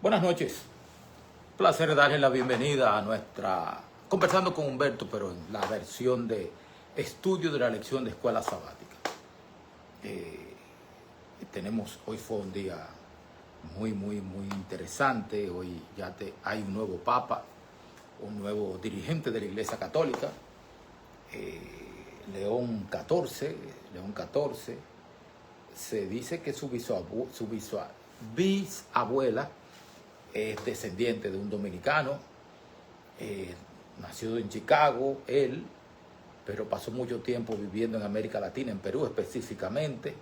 Buenas noches. Placer darle la bienvenida a nuestra Conversando con Humberto, pero en la versión de estudio de la lección de escuela sabática. Hoy fue un día muy interesante. Hoy hay un nuevo papa, un nuevo dirigente de la Iglesia Católica, León XIV. Se dice que su bisabuela es descendiente de un dominicano, nació en Chicago, él, pero pasó mucho tiempo viviendo en América Latina, en Perú específicamente.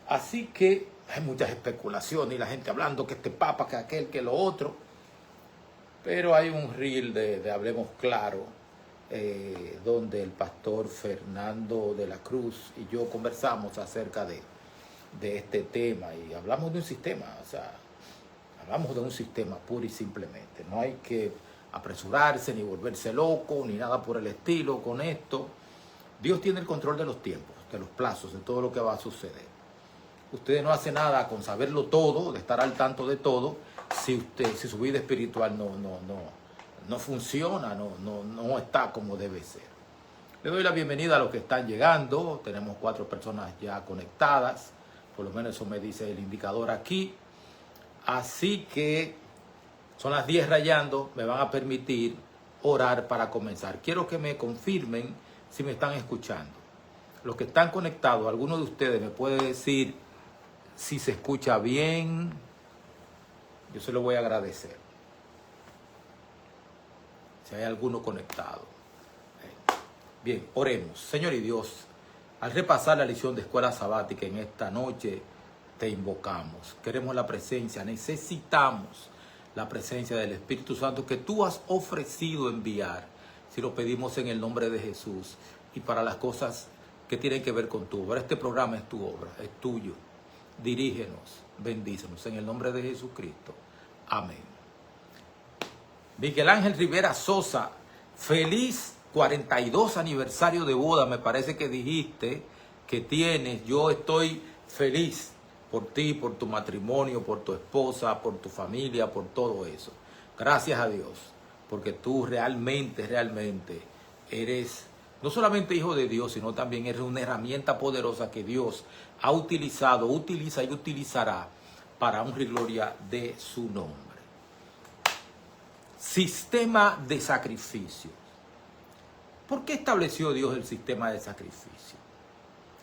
Así que hay muchas especulaciones y la gente hablando que este papa, que aquel, que lo otro. Pero hay un reel de Hablemos Claro, donde el pastor Fernando de la Cruz y yo conversamos acerca de este tema y hablamos de un sistema, hablamos de un sistema puro y simplemente. No hay que apresurarse, ni volverse loco, ni nada por el estilo con esto. Dios tiene el control de los tiempos, de los plazos, de todo lo que va a suceder. Usted no hace nada con saberlo todo, de estar al tanto de todo, si su vida espiritual no funciona, no está como debe ser. Le doy la bienvenida a los que están llegando. Tenemos 4 personas ya conectadas, por lo menos eso me dice el indicador aquí. Así que son las 10 rayando, me van a permitir orar para comenzar. Quiero que me confirmen si me están escuchando. Los que están conectados, alguno de ustedes me puede decir si se escucha bien. Yo se lo voy a agradecer. Si hay alguno conectado. Bien, oremos. Señor y Dios, al repasar la lección de escuela sabática en esta noche, te invocamos. Queremos la presencia, necesitamos la presencia del Espíritu Santo que tú has ofrecido enviar, si lo pedimos en el nombre de Jesús, y para las cosas que tienen que ver con tu obra. Este programa es tu obra, es tuyo. Dirígenos, bendícenos en el nombre de Jesucristo. Amén. Miguel Ángel Rivera Sosa, feliz 42 aniversario de boda, me parece que dijiste que tienes. Yo estoy feliz por ti, por tu matrimonio, por tu esposa, por tu familia, por todo eso. Gracias a Dios, porque tú realmente eres no solamente hijo de Dios, sino también eres una herramienta poderosa que Dios ha utilizado, utiliza y utilizará para honra y gloria de su nombre. Sistema de sacrificio. ¿Por qué estableció Dios el sistema de sacrificio?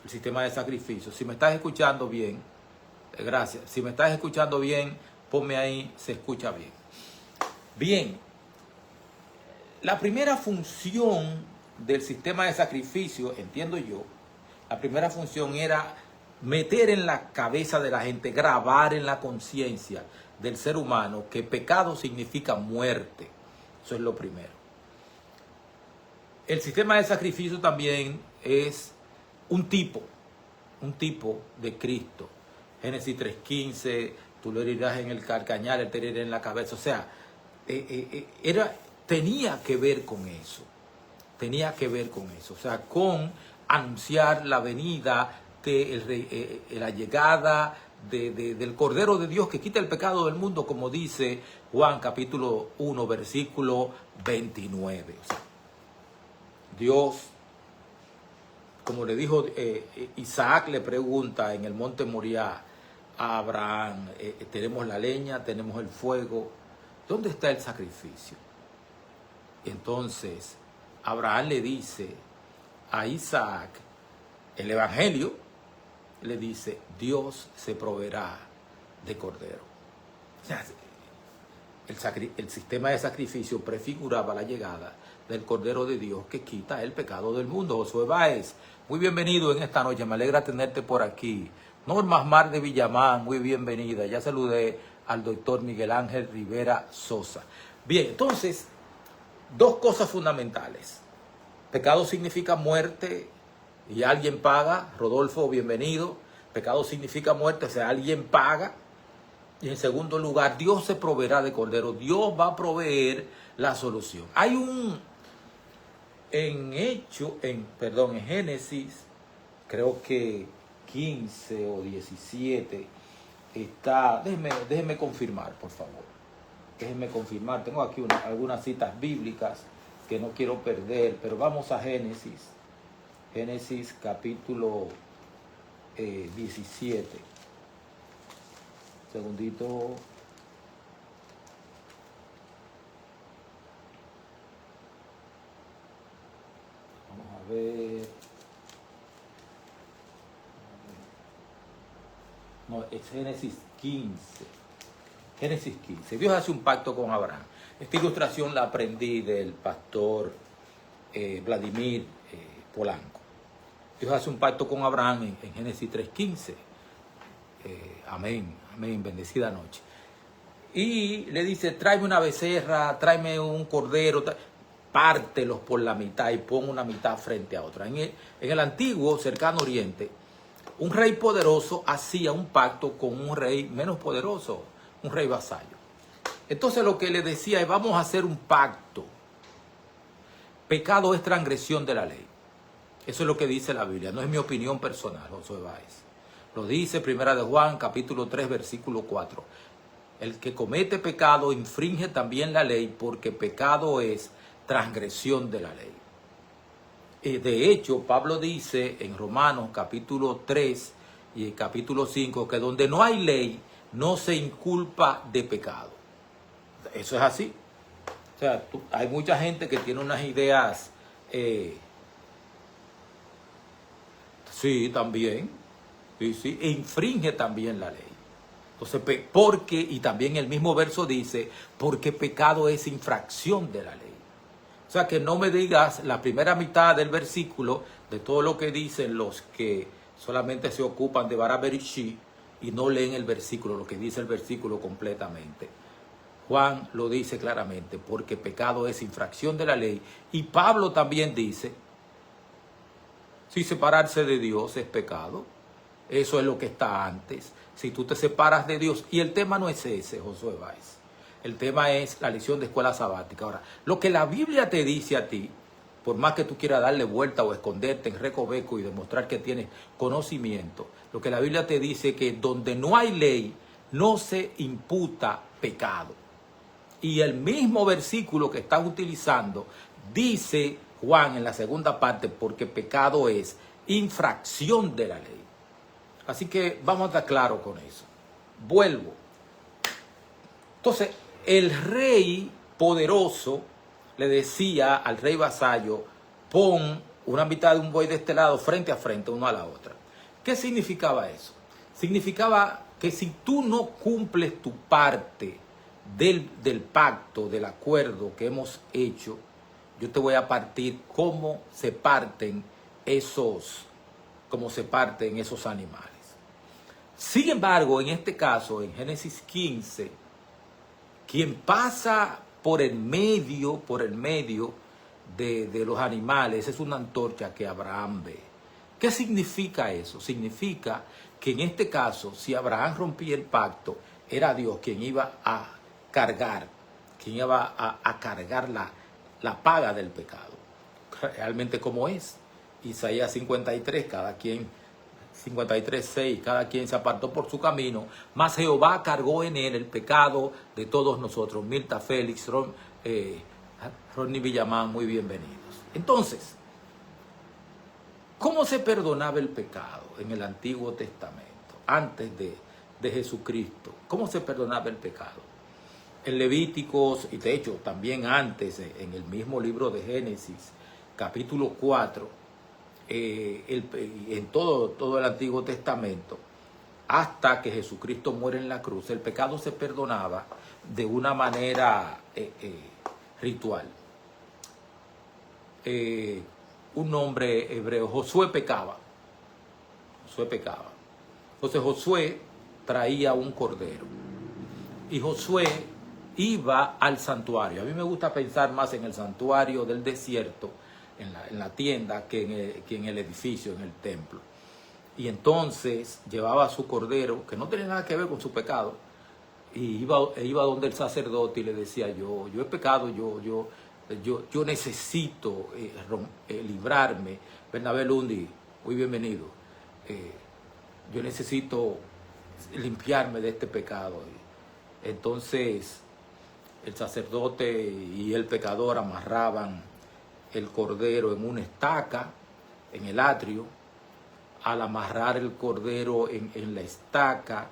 El sistema de sacrificio. Si me estás escuchando bien, gracias. Si me estás escuchando bien, ponme ahí, se escucha bien. Bien. La primera función del sistema de sacrificio, entiendo yo, la primera función era meter en la cabeza de la gente, grabar en la conciencia del ser humano que pecado significa muerte. Eso es lo primero. El sistema de sacrificio también es un tipo de Cristo. Génesis 3:15, tú lo herirás en el calcañar, él te herirá en la cabeza. O sea, tenía que ver con eso. O sea, con anunciar la venida de la llegada del Cordero de Dios que quita el pecado del mundo, como dice Juan capítulo 1, versículo 29. O sea, Dios, como le dijo Isaac, le pregunta en el monte Moriah a Abraham, tenemos la leña, tenemos el fuego, ¿dónde está el sacrificio? Entonces Abraham le dice a Isaac, el Evangelio le dice, Dios se proveerá de cordero. O sea, el sistema de sacrificio prefiguraba la llegada del Cordero de Dios que quita el pecado del mundo. Josué Báez, muy bienvenido en esta noche, me alegra tenerte por aquí. Norma Mar de Villamán, muy bienvenida. Ya saludé al doctor Miguel Ángel Rivera Sosa. Bien, entonces, 2 cosas fundamentales. Pecado significa muerte y alguien paga. Rodolfo, bienvenido. Pecado significa muerte, o sea, alguien paga. Y en segundo lugar, Dios se proveerá de cordero. Dios va a proveer la solución. Hay en Génesis, creo que 15 o 17, está, déjeme confirmar, por favor. Déjenme confirmar. Tengo aquí algunas citas bíblicas que no quiero perder, pero vamos a Génesis. Génesis capítulo 17. Segundito. Vamos a ver. No, es Génesis 15. Génesis 15. Dios hace un pacto con Abraham. Esta ilustración la aprendí del pastor Vladimir Polanco. Dios hace un pacto con Abraham en Génesis 3:15. Amén, amén, bendecida noche. Y le dice, tráeme una becerra, tráeme un cordero, pártelos por la mitad y pon una mitad frente a otra. En el antiguo cercano oriente, un rey poderoso hacía un pacto con un rey menos poderoso, un rey vasallo. Entonces lo que le decía es, vamos a hacer un pacto. Pecado es transgresión de la ley. Eso es lo que dice la Biblia, no es mi opinión personal, Josué Báez. Lo dice Primera de Juan, capítulo 3, versículo 4. El que comete pecado infringe también la ley, porque pecado es transgresión de la ley. De hecho, Pablo dice en Romanos capítulo 3 y capítulo 5 que donde no hay ley, no se inculpa de pecado. Eso es así. O sea, hay mucha gente que tiene unas ideas... sí, también. Sí, e infringe también la ley. Entonces, porque, y también el mismo verso dice, porque pecado es infracción de la ley. O sea, que no me digas la primera mitad del versículo de todo lo que dicen los que solamente se ocupan de Baraberishi y no leen el versículo, lo que dice el versículo completamente. Juan lo dice claramente, porque pecado es infracción de la ley. Y Pablo también dice, si separarse de Dios es pecado, eso es lo que está antes. Si tú te separas de Dios, y el tema no es ese, Josué Báez. El tema es la lección de escuela sabática. Ahora, lo que la Biblia te dice a ti, por más que tú quieras darle vuelta o esconderte en recoveco y demostrar que tienes conocimiento, lo que la Biblia te dice es que donde no hay ley, no se imputa pecado. Y el mismo versículo que estás utilizando dice Juan en la segunda parte, porque pecado es infracción de la ley. Así que vamos a estar claros con eso. Vuelvo. Entonces, el rey poderoso le decía al rey vasallo, pon una mitad de un buey de este lado frente a frente, uno a la otra. ¿Qué significaba eso? Significaba que si tú no cumples tu parte del pacto, del acuerdo que hemos hecho, yo te voy a partir cómo se parten esos animales. Sin embargo, en este caso, en Génesis 15, quien pasa por el medio de los animales es una antorcha que Abraham ve. ¿Qué significa eso? Significa que en este caso, si Abraham rompía el pacto, era Dios quien iba a cargar, la paga del pecado. Realmente como es. Isaías 53, 53:6, cada quien se apartó por su camino, mas Jehová cargó en él el pecado de todos nosotros. Mirta Félix, Ronnie Villamán, muy bienvenidos. Entonces, ¿cómo se perdonaba el pecado en el Antiguo Testamento, antes de Jesucristo? ¿Cómo se perdonaba el pecado? En Levíticos, y de hecho también antes, en el mismo libro de Génesis, capítulo 4, en todo el Antiguo Testamento, hasta que Jesucristo muere en la cruz, el pecado se perdonaba de una manera ritual. Un hombre hebreo, Josué pecaba. Entonces Josué traía un cordero y Josué iba al santuario. A mí me gusta pensar más en el santuario del desierto, en la tienda, que en el edificio, en el templo. Y entonces llevaba su cordero, que no tenía nada que ver con su pecado, y iba donde el sacerdote y le decía, yo he pecado, yo necesito librarme. Bernabé Lundi, muy bienvenido. Yo necesito limpiarme de este pecado. Entonces el sacerdote y el pecador amarraban el cordero en una estaca en el atrio. Al amarrar el cordero en la estaca,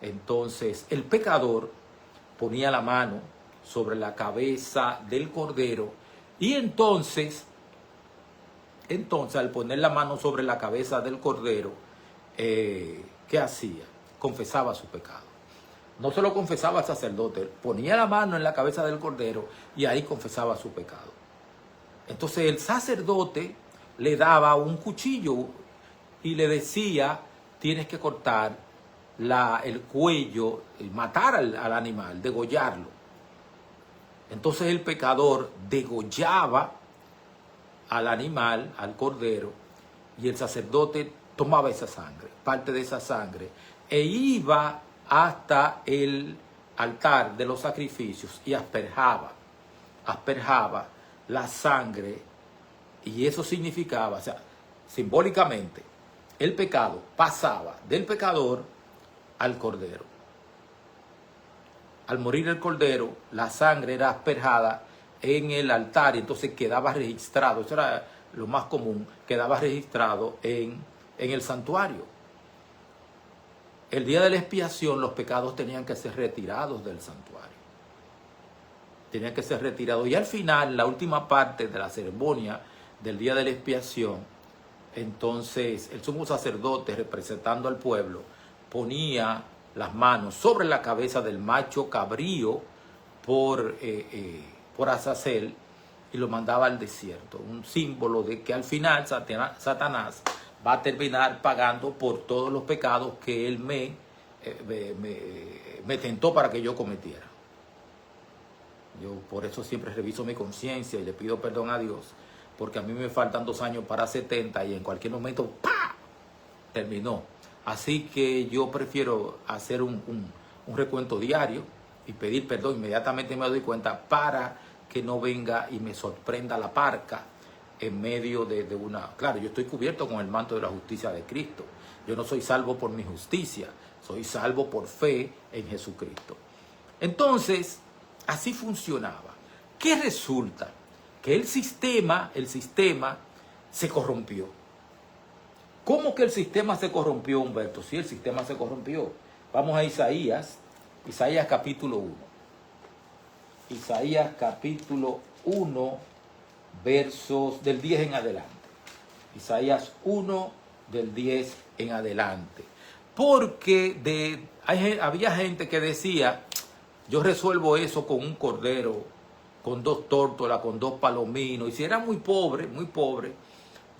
entonces el pecador ponía la mano sobre la cabeza del cordero y entonces al poner la mano sobre la cabeza del cordero, ¿qué hacía? Confesaba su pecado. No se lo confesaba al sacerdote, ponía la mano en la cabeza del cordero y ahí confesaba su pecado. Entonces el sacerdote le daba un cuchillo y le decía, tienes que cortar el cuello, matar al animal, degollarlo. Entonces el pecador degollaba al animal, al cordero, y el sacerdote tomaba esa sangre, parte de esa sangre, e iba hasta el altar de los sacrificios y asperjaba la sangre, y eso significaba, o sea, simbólicamente, el pecado pasaba del pecador al cordero. Al morir el cordero, la sangre era asperjada en el altar y entonces quedaba registrado, eso era lo más común, quedaba registrado en el santuario. El día de la expiación los pecados tenían que ser retirados del santuario. Tenían que ser retirados. Y al final, la última parte de la ceremonia del día de la expiación, entonces el sumo sacerdote, representando al pueblo, ponía las manos sobre la cabeza del macho cabrío por Azazel y lo mandaba al desierto. Un símbolo de que al final Satanás va a terminar pagando por todos los pecados que él me tentó para que yo cometiera. Yo por eso siempre reviso mi conciencia y le pido perdón a Dios, porque a mí me faltan 2 años para 70 y en cualquier momento ¡pah!, terminó. Así que yo prefiero hacer un recuento diario y pedir perdón inmediatamente me doy cuenta, para que no venga y me sorprenda la parca en medio de una... Claro, yo estoy cubierto con el manto de la justicia de Cristo. Yo no soy salvo por mi justicia, soy salvo por fe en Jesucristo. Entonces, así funcionaba. ¿Qué resulta? Que el sistema se corrompió. ¿Cómo que el sistema se corrompió, Humberto? Sí, el sistema se corrompió. Vamos a Isaías capítulo 1. Isaías capítulo 1, versos del 10 en adelante. Isaías 1, del 10 en adelante. Porque había gente que decía, yo resuelvo eso con un cordero, con 2 tórtolas, con 2 palominos. Y si era muy pobre,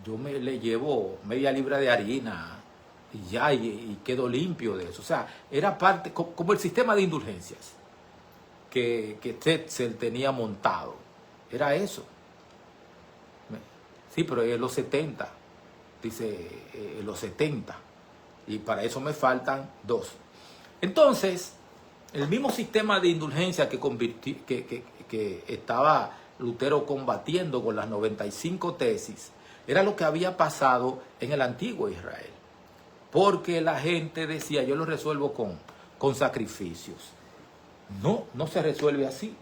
yo le llevo media libra de harina y ya, y quedo limpio de eso. O sea, era parte, como el sistema de indulgencias que Tetzel tenía montado. Era eso. Sí, pero en los 70, dice, en los 70. Y para eso me faltan 2. Entonces, el mismo sistema de indulgencia que estaba Lutero combatiendo con las 95 tesis, era lo que había pasado en el antiguo Israel. Porque la gente decía, yo lo resuelvo con sacrificios. No se resuelve así.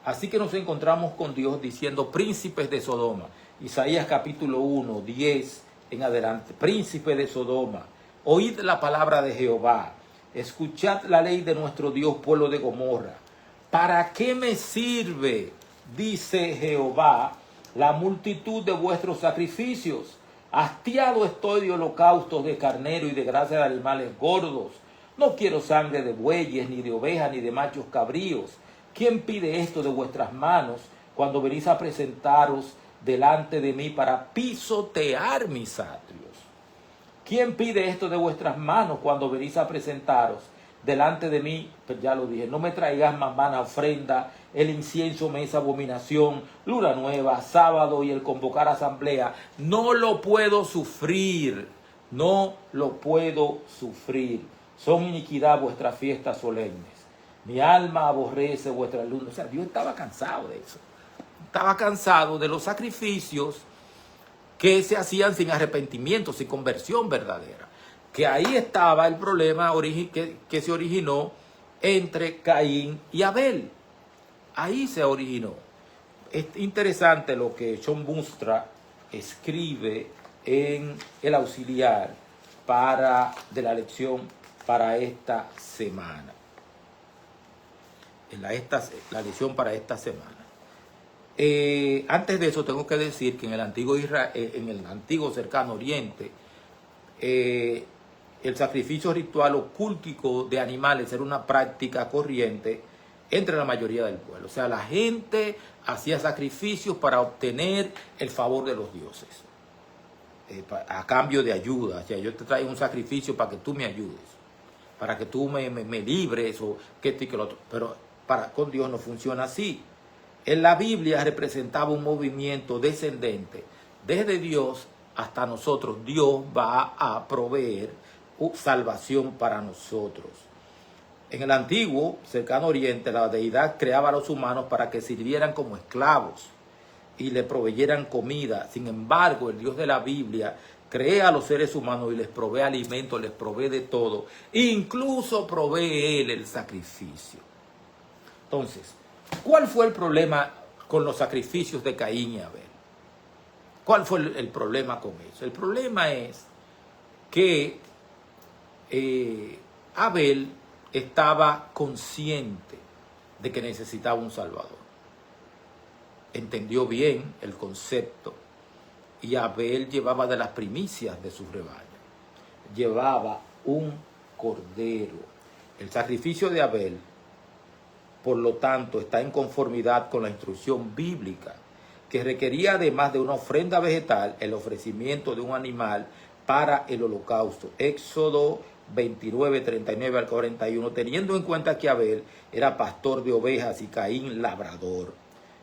Así que nos encontramos con Dios diciendo, príncipes de Sodoma. Isaías capítulo 1, 10 en adelante. Príncipes de Sodoma, oíd la palabra de Jehová. Escuchad la ley de nuestro Dios, pueblo de Gomorra. ¿Para qué me sirve, dice Jehová, la multitud de vuestros sacrificios? Hastiado estoy de holocaustos de carnero y de grasa de animales gordos. No quiero sangre de bueyes, ni de ovejas, ni de machos cabríos. ¿Quién pide esto de vuestras manos cuando venís a presentaros delante de mí para pisotear mis atrios? ¿Quién pide esto de vuestras manos cuando venís a presentaros delante de mí? Pues ya lo dije, no me traigas más vana ofrenda, el incienso me es abominación, luna nueva, sábado y el convocar asamblea. No lo puedo sufrir, no lo puedo sufrir. Son iniquidad vuestras fiestas solemnes. Mi alma aborrece vuestras lunas. O sea, Dios estaba cansado de eso. Estaba cansado de los sacrificios que se hacían sin arrepentimiento, sin conversión verdadera. que ahí estaba el problema que se originó entre Caín y Abel. Ahí se originó. Es interesante lo que John Bustra escribe en el auxiliar de la lección para esta semana. La lección para esta semana. Antes de eso tengo que decir que en el antiguo cercano oriente, el sacrificio ritual o cúltico de animales era una práctica corriente entre la mayoría del pueblo. O sea, la gente hacía sacrificios para obtener el favor de los dioses, a cambio de ayuda. O sea, yo te traigo un sacrificio para que tú me ayudes, para que tú me libres o que esto y que lo otro. Pero con Dios no funciona así. En la Biblia representaba un movimiento descendente. Desde Dios hasta nosotros, Dios va a proveer salvación para nosotros. En el antiguo cercano oriente, la deidad creaba a los humanos para que sirvieran como esclavos y le proveyeran comida. Sin embargo, el Dios de la Biblia crea a los seres humanos y les provee alimento, les provee de todo. Incluso provee Él el sacrificio. Entonces, ¿cuál fue el problema con los sacrificios de Caín y Abel? ¿Cuál fue el problema con eso? El problema es que Abel estaba consciente de que necesitaba un Salvador. Entendió bien el concepto y Abel llevaba de las primicias de su rebaño. Llevaba un cordero. El sacrificio de Abel, por lo tanto, está en conformidad con la instrucción bíblica, que requería, además de una ofrenda vegetal, el ofrecimiento de un animal para el holocausto. Éxodo 29, 39 al 41, teniendo en cuenta que Abel era pastor de ovejas y Caín labrador.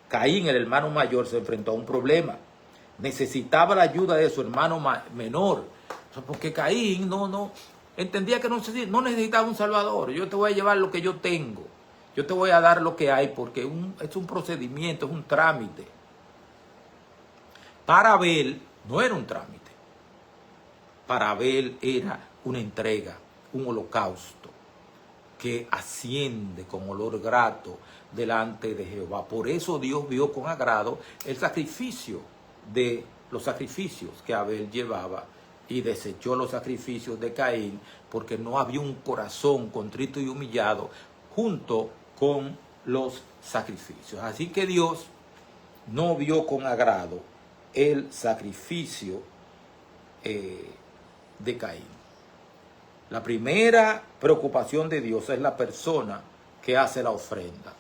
Caín, el hermano mayor, se enfrentó a un problema. Necesitaba la ayuda de su hermano menor, porque Caín no entendía que no necesitaba un salvador. Yo te voy a llevar lo que yo tengo. Yo te voy a dar lo que hay, porque es un procedimiento, es un trámite. Para Abel no era un trámite. Para Abel era una entrega, un holocausto que asciende con olor grato delante de Jehová. Por eso Dios vio con agrado el sacrificio de los sacrificios que Abel llevaba y desechó los sacrificios de Caín, porque no había un corazón contrito y humillado junto con los sacrificios. Así que Dios no vio con agrado el sacrificio de Caín. La primera preocupación de Dios es la persona que hace la ofrenda.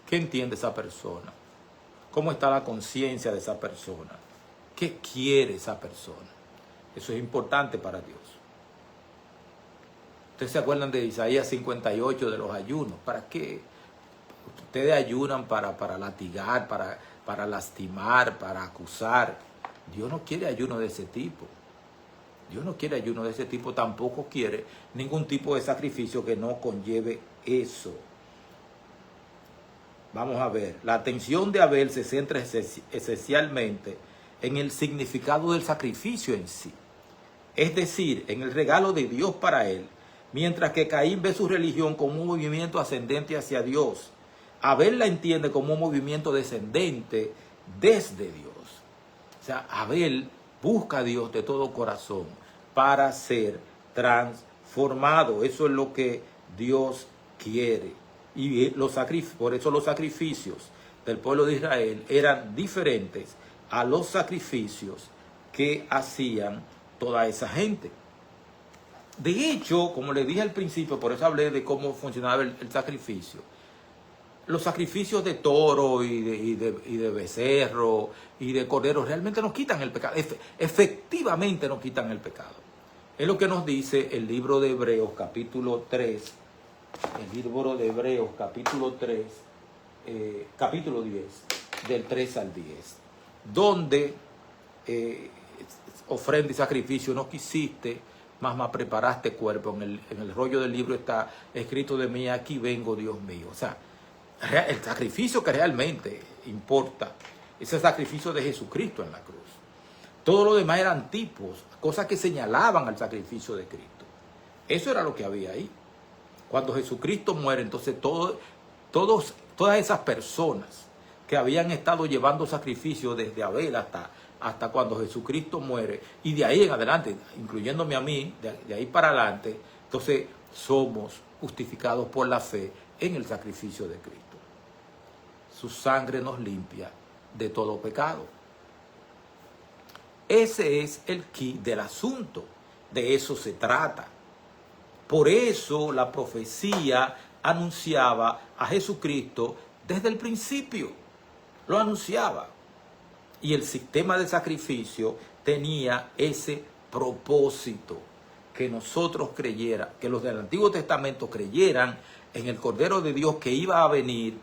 ¿Qué entiende esa persona? ¿Cómo está la conciencia de esa persona? ¿Qué quiere esa persona? Eso es importante para Dios. Ustedes se acuerdan de Isaías 58, de los ayunos. ¿Para qué? Ustedes ayunan para latigar, para lastimar, para acusar. Dios no quiere ayuno de ese tipo. Dios no quiere ayuno de ese tipo, tampoco quiere ningún tipo de sacrificio que no conlleve eso. Vamos a ver, la atención de Abel se centra esencialmente en el significado del sacrificio en sí, es decir, en el regalo de Dios para él, mientras que Caín ve su religión como un movimiento ascendente hacia Dios. Abel la entiende como un movimiento descendente desde Dios. O sea, Abel busca a Dios de todo corazón para ser transformado. Eso es lo que Dios quiere. Y por eso los sacrificios del pueblo de Israel eran diferentes a los sacrificios que hacían toda esa gente. De hecho, como les dije al principio, por eso hablé de cómo funcionaba el sacrificio. Los sacrificios de toro y de becerro y de cordero realmente nos quitan el pecado. Efectivamente nos quitan el pecado. Es lo que nos dice el libro de Hebreos capítulo 3. El libro de Hebreos capítulo 3, capítulo 10, del 3 al 10. Donde ofrenda y sacrificio no quisiste, más preparaste cuerpo. En el rollo del libro está escrito de mí, aquí vengo, Dios mío. O sea, el sacrificio que realmente importa es el sacrificio de Jesucristo en la cruz. Todo lo demás eran tipos, cosas que señalaban al sacrificio de Cristo. Eso era lo que había ahí. Cuando Jesucristo muere, entonces todas esas personas que habían estado llevando sacrificios desde Abel hasta cuando Jesucristo muere, y de ahí en adelante, incluyéndome a mí, de ahí para adelante, entonces somos justificados por la fe en el sacrificio de Cristo. Su sangre nos limpia de todo pecado. Ese es el quid del asunto. De eso se trata. Por eso la profecía anunciaba a Jesucristo desde el principio. Lo anunciaba. Y el sistema de sacrificio tenía ese propósito. Que nosotros que los del Antiguo Testamento creyeran en el Cordero de Dios que iba a venir,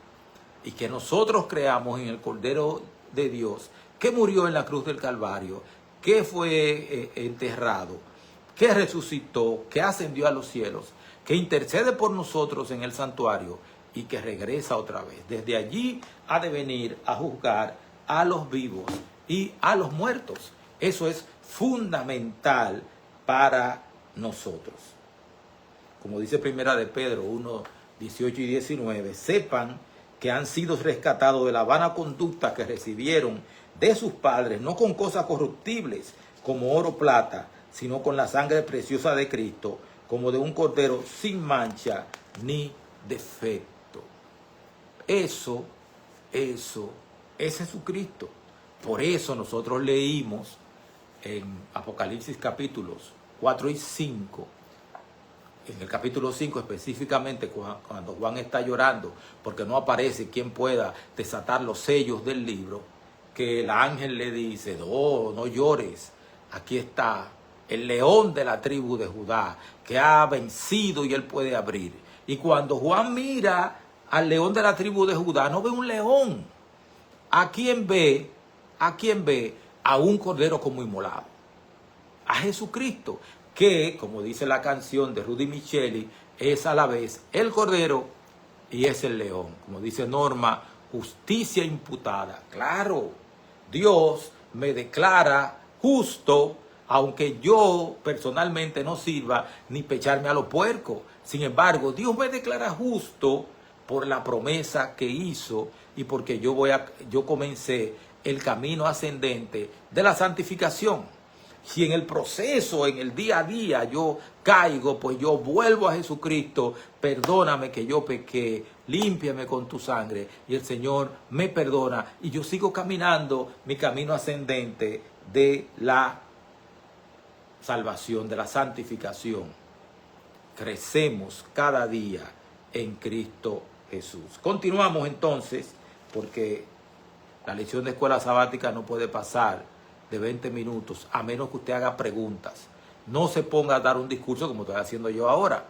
y que nosotros creamos en el Cordero de Dios que murió en la cruz del Calvario, que fue enterrado, que resucitó, que ascendió a los cielos, que intercede por nosotros en el santuario y que regresa otra vez. Desde allí ha de venir a juzgar a los vivos y a los muertos. Eso es fundamental para nosotros. Como dice Primera de Pedro 1, 18 y 19, sepan que han sido rescatados de la vana conducta que recibieron de sus padres, no con cosas corruptibles como oro o plata, sino con la sangre preciosa de Cristo, como de un cordero sin mancha ni defecto. Eso es Jesucristo. Por eso nosotros leímos en Apocalipsis capítulos 4 y 5, en el capítulo 5 específicamente, cuando Juan está llorando porque no aparece quien pueda desatar los sellos del libro, que el ángel le dice, no llores, aquí está el león de la tribu de Judá, que ha vencido y él puede abrir. Y cuando Juan mira al león de la tribu de Judá, no ve un león. ¿A quién ve? A un cordero como inmolado. A Jesucristo, que, como dice la canción de Rudy Micheli, es a la vez el cordero y es el león. Como dice Norma, justicia imputada. Claro, Dios me declara justo, aunque yo personalmente no sirva ni pecharme a los puercos. Sin embargo, Dios me declara justo por la promesa que hizo y porque yo comencé el camino ascendente de la santificación. Si en el proceso, en el día a día yo caigo, pues yo vuelvo a Jesucristo, perdóname que yo pequé, límpiame con tu sangre, y el Señor me perdona y yo sigo caminando mi camino ascendente de la salvación, de la santificación. Crecemos cada día en Cristo Jesús. Continuamos entonces, porque la lección de escuela sabática no puede pasar de 20 minutos, a menos que usted haga preguntas. No se ponga a dar un discurso como estoy haciendo yo ahora.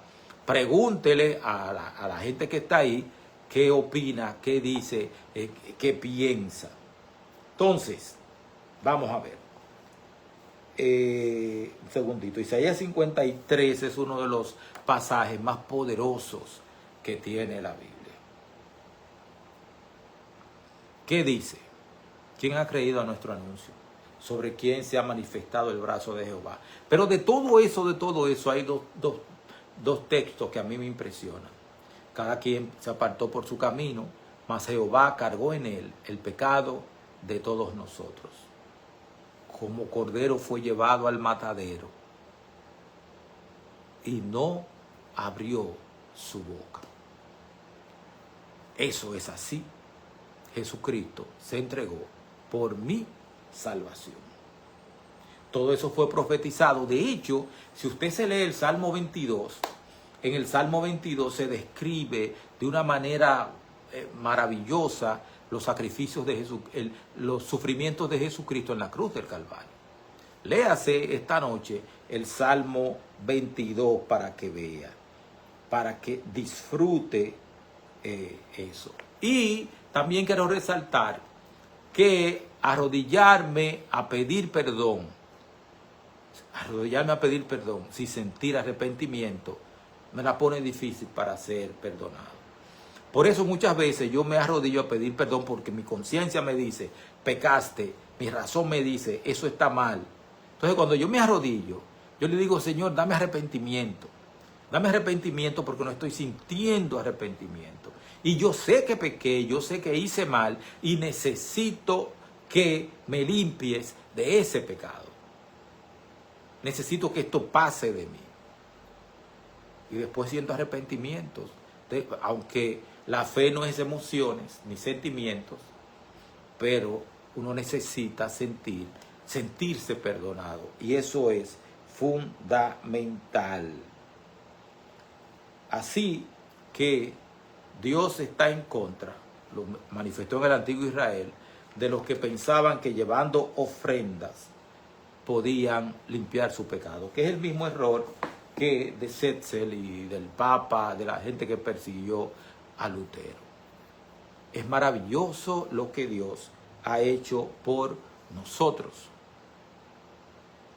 Pregúntele a la gente que está ahí qué opina, qué dice, qué piensa. Entonces, vamos a ver. Un segundito. Isaías 53 es uno de los pasajes más poderosos que tiene la Biblia. ¿Qué dice? ¿Quién ha creído a nuestro anuncio? Sobre quién se ha manifestado el brazo de Jehová. Pero de todo eso hay dos textos que a mí me impresionan. Cada quien se apartó por su camino, mas Jehová cargó en él el pecado de todos nosotros. Como cordero fue llevado al matadero y no abrió su boca. Eso es así. Jesucristo se entregó por mi salvación. Todo eso fue profetizado. De hecho, si usted se lee el Salmo 22, en el Salmo 22 se describe de una manera maravillosa los sacrificios de Jesús, los sufrimientos de Jesucristo en la cruz del Calvario. Léase esta noche el Salmo 22 para que vea, para que disfrute eso. Y también quiero resaltar que arrodillarme a pedir perdón sin sentir arrepentimiento, me la pone difícil para ser perdonado. Por eso muchas veces yo me arrodillo a pedir perdón porque mi conciencia me dice, pecaste, mi razón me dice, eso está mal. Entonces cuando yo me arrodillo, yo le digo, Señor, dame arrepentimiento. Dame arrepentimiento porque no estoy sintiendo arrepentimiento. Y yo sé que pequé, yo sé que hice mal y necesito que me limpies de ese pecado. Necesito que esto pase de mí. Y después siento arrepentimientos. Aunque la fe no es emociones ni sentimientos, pero uno necesita sentirse perdonado. Y eso es fundamental. Así que Dios está en contra, lo manifestó en el antiguo Israel, de los que pensaban que llevando ofrendas podían limpiar su pecado, que es el mismo error que de Setzel y del Papa, de la gente que persiguió a Lutero. Es maravilloso lo que Dios ha hecho por nosotros.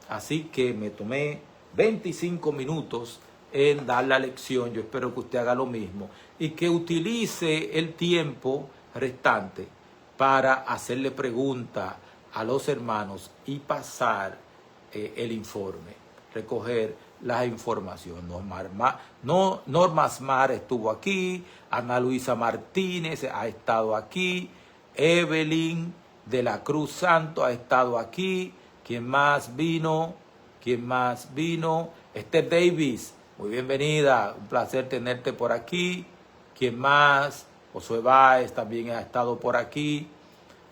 Así que me tomé 25 minutos en dar la lección. Yo espero que usted haga lo mismo y que utilice el tiempo restante para hacerle preguntas a los hermanos y pasar el informe, recoger las informaciones. Norma Asmar estuvo aquí, Ana Luisa Martínez ha estado aquí, Evelyn de la Cruz Santo ha estado aquí. ¿Quién más vino? Esther Davis, muy bienvenida, un placer tenerte por aquí. ¿Quién más? Josué Báez también ha estado por aquí.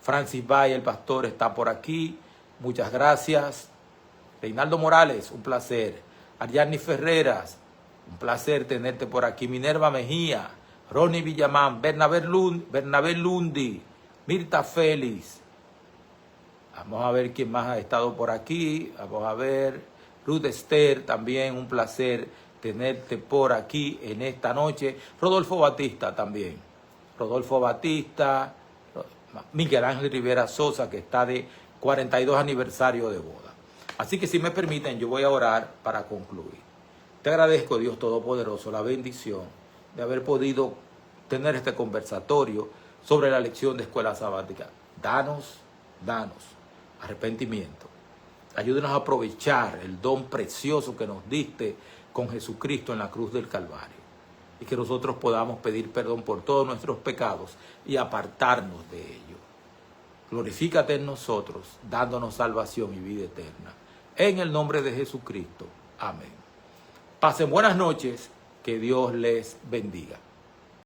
Francis Báez, el pastor, está por aquí. Muchas gracias. Reinaldo Morales, un placer. Ariadne Ferreras, un placer tenerte por aquí. Minerva Mejía, Ronnie Villamán, Bernabé Lundi, Mirta Félix. Vamos a ver quién más ha estado por aquí. Vamos a ver. Ruth Esther, también un placer tenerte por aquí en esta noche. Rodolfo Batista también. Rodolfo Batista. Miguel Ángel Rivera Sosa, que está de 42 aniversario de boda. Así que si me permiten, yo voy a orar para concluir. Te agradezco, Dios Todopoderoso, la bendición de haber podido tener este conversatorio sobre la lección de escuela sabática. Danos arrepentimiento. Ayúdenos a aprovechar el don precioso que nos diste con Jesucristo en la cruz del Calvario. Y que nosotros podamos pedir perdón por todos nuestros pecados y apartarnos de ellos. Glorifícate en nosotros, dándonos salvación y vida eterna. En el nombre de Jesucristo. Amén. Pasen buenas noches. Que Dios les bendiga.